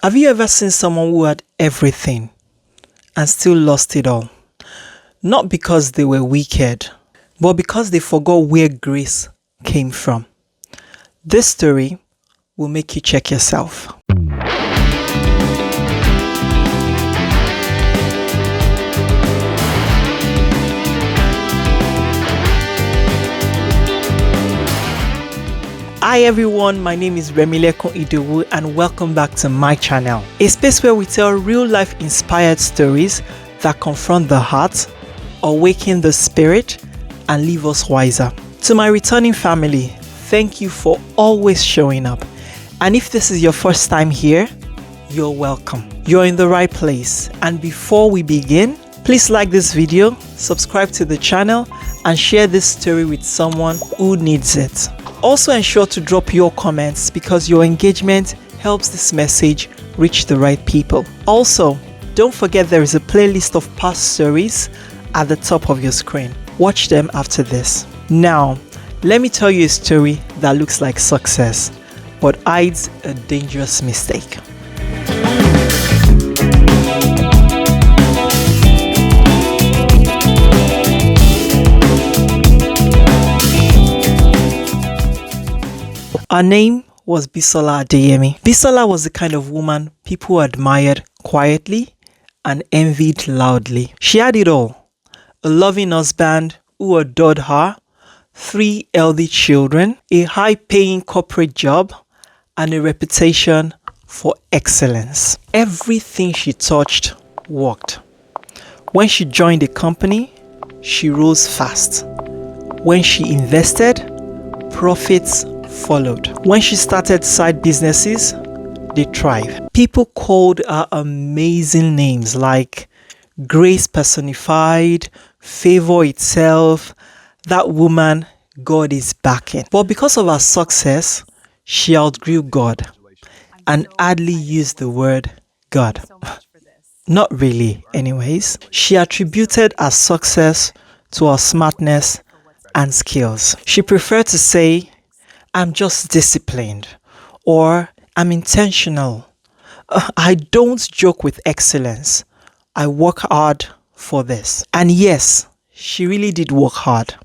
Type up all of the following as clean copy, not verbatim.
Have you ever seen someone who had everything and still lost it all? Not because they were wicked, but because they forgot where grace came from. This story will make you check yourself. Hi everyone, my name is Remilekun Idowu and welcome back to my channel. A space where we tell real life inspired stories that confront the heart, awaken the spirit and leave us wiser. To my returning family, thank you for always showing up. And if this is your first time here, you're welcome. You're in the right place. And before we begin, please like this video, subscribe to the channel and share this story with someone who needs it. Also ensure to drop your comments because your engagement helps this message reach the right people. Also, don't forget there is a playlist of past stories at the top of your screen. Watch them after this. Now, let me tell you a story that looks like success, but hides a dangerous mistake. Her name was Bisola Adeyemi. Bisola was the kind of woman people admired quietly and envied loudly. She had it all: a loving husband who adored her, 3 healthy children, a high-paying corporate job, and a reputation for excellence. Everything she touched worked. When she joined a company, she rose fast. When she invested, profits followed. When she started side businesses, they thrived. People called her amazing names like Grace personified, favor itself. That woman, God is backing. But because of her success, she outgrew God and hardly used the word God. Not really, anyways. She attributed her success to her smartness and skills. She preferred to say, I'm just disciplined, or I'm intentional. I don't joke with excellence. I work hard for this. And yes, she really did work hard.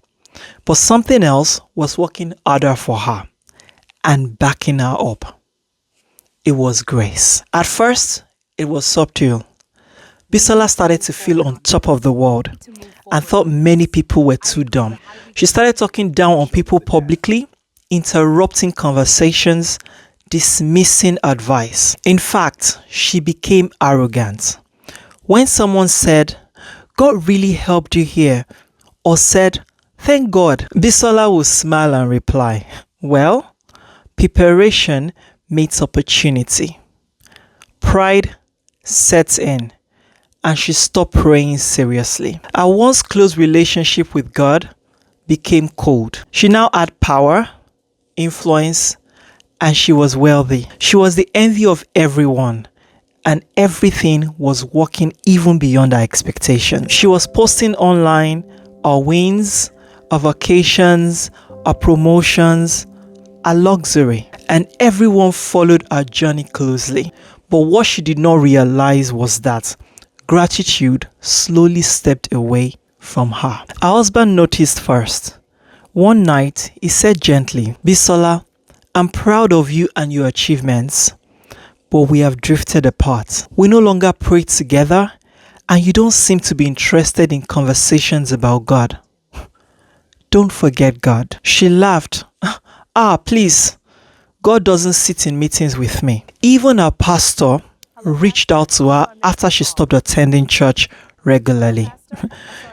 But something else was working harder for her and backing her up. It was grace. At first, it was subtle. Bisola started to feel on top of the world and thought many people were too dumb. She started talking down on people publicly, interrupting conversations, dismissing advice. In fact, she became arrogant. When someone said, God really helped you here, or said, thank God, Bisola would smile and reply, well, preparation meets opportunity. Pride sets in, and she stopped praying seriously. Her once close relationship with God became cold. She now had power, influence, and she was wealthy. She was the envy of everyone, and everything was working even beyond her expectations. She was posting online her wins, her vacations, her promotions, her luxury, and everyone followed her journey closely. But what she did not realize was that gratitude slowly stepped away from her. Her husband noticed first. One night, he said gently, Bisola, I'm proud of you and your achievements, but we have drifted apart. We no longer pray together, and you don't seem to be interested in conversations about God. Don't forget God. She laughed. Please. God doesn't sit in meetings with me. Even her pastor reached out to her after she stopped attending church regularly.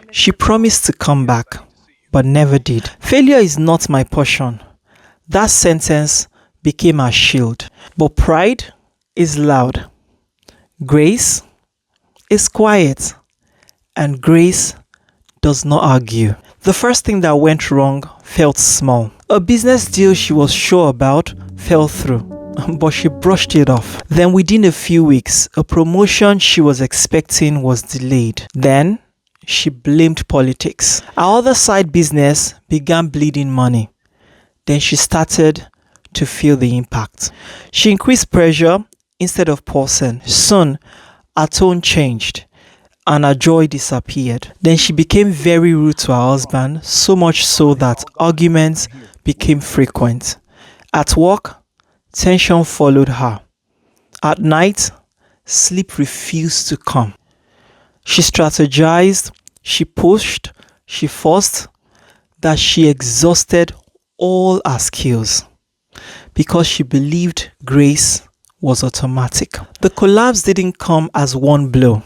She promised to come back, but never did. Failure is not my portion. That sentence became her shield. But pride is loud. Grace is quiet. And grace does not argue. The first thing that went wrong felt small. A business deal she was sure about fell through, but she brushed it off. Then within a few weeks, a promotion she was expecting was delayed. Then she blamed politics. Our other side business began bleeding money. Then she started to feel the impact. She increased pressure instead of pausing. Soon, her tone changed and her joy disappeared. Then she became very rude to her husband, so much so that arguments became frequent. At work, tension followed her. At night, sleep refused to come. She strategized, she pushed, she forced, that she exhausted all her skills because she believed grace was automatic. The collapse didn't come as one blow.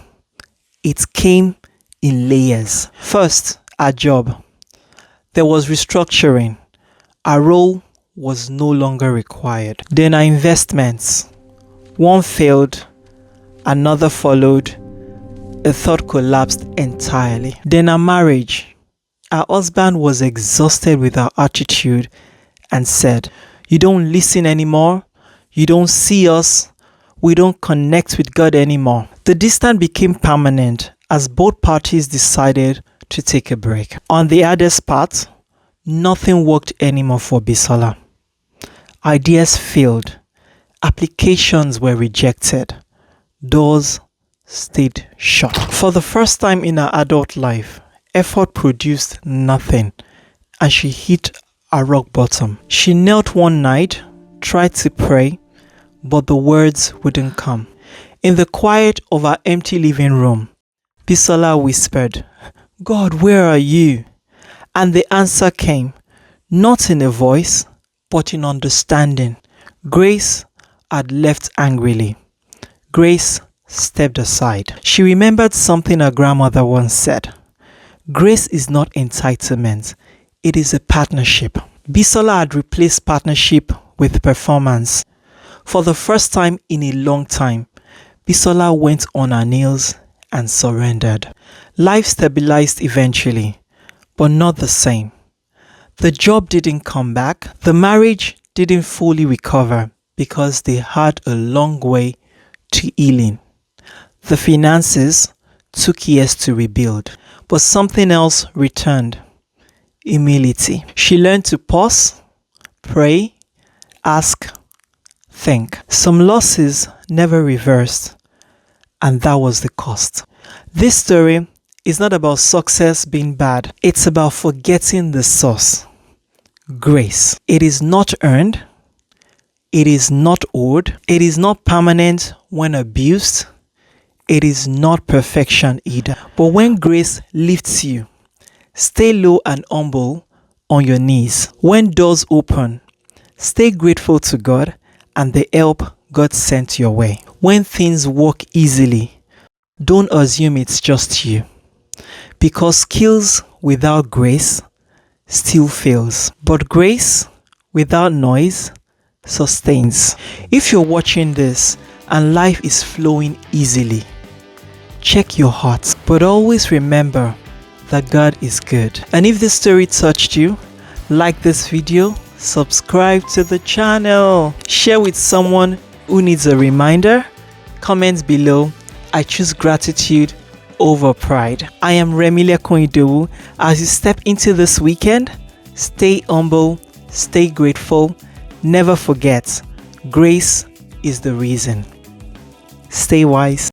It came in layers. First, her job. There was restructuring. Her role was no longer required. Then her investments. One failed, another followed, a third collapsed entirely. Then her marriage. Her husband was exhausted with her attitude and said, "You don't listen anymore. You don't see us. We don't connect with God anymore." The distance became permanent as both parties decided to take a break. On the hardest part, nothing worked anymore for Bisola. Ideas failed. Applications were rejected. Doors stayed shut. For the first time in her adult life, effort produced nothing, and she hit a rock bottom. She knelt one night, tried to pray, but the words wouldn't come. In the quiet of her empty living room, Bisola whispered, "God, where are you?" And the answer came, not in a voice, but in understanding. Grace had left angrily. Grace stepped aside. She remembered something her grandmother once said. Grace is not entitlement, it is a partnership. Bisola had replaced partnership with performance. For the first time in a long time, Bisola went on her knees and surrendered. Life stabilized eventually, but not the same. The job didn't come back. The marriage didn't fully recover because they had a long way to healing. The finances took years to rebuild, but something else returned. Humility. She learned to pause, pray, ask, think. Some losses never reversed, and that was the cost. This story is not about success being bad. It's about forgetting the source. Grace. It is not earned. It is not owed. It is not permanent when abused. It is not perfection either. But when grace lifts you, stay low and humble on your knees. When doors open, stay grateful to God and the help God sent your way. When things work easily, don't assume it's just you, because skills without grace still fails, but grace without noise sustains. If you're watching this and life is flowing easily, check your heart, but always remember that God is good. And if this story touched you, like this video, subscribe to the channel, share with someone who needs a reminder, comment below. I choose gratitude over pride. I am Remilekun Idowu. As you step into this weekend, stay humble, stay grateful, never forget, grace is the reason. Stay wise.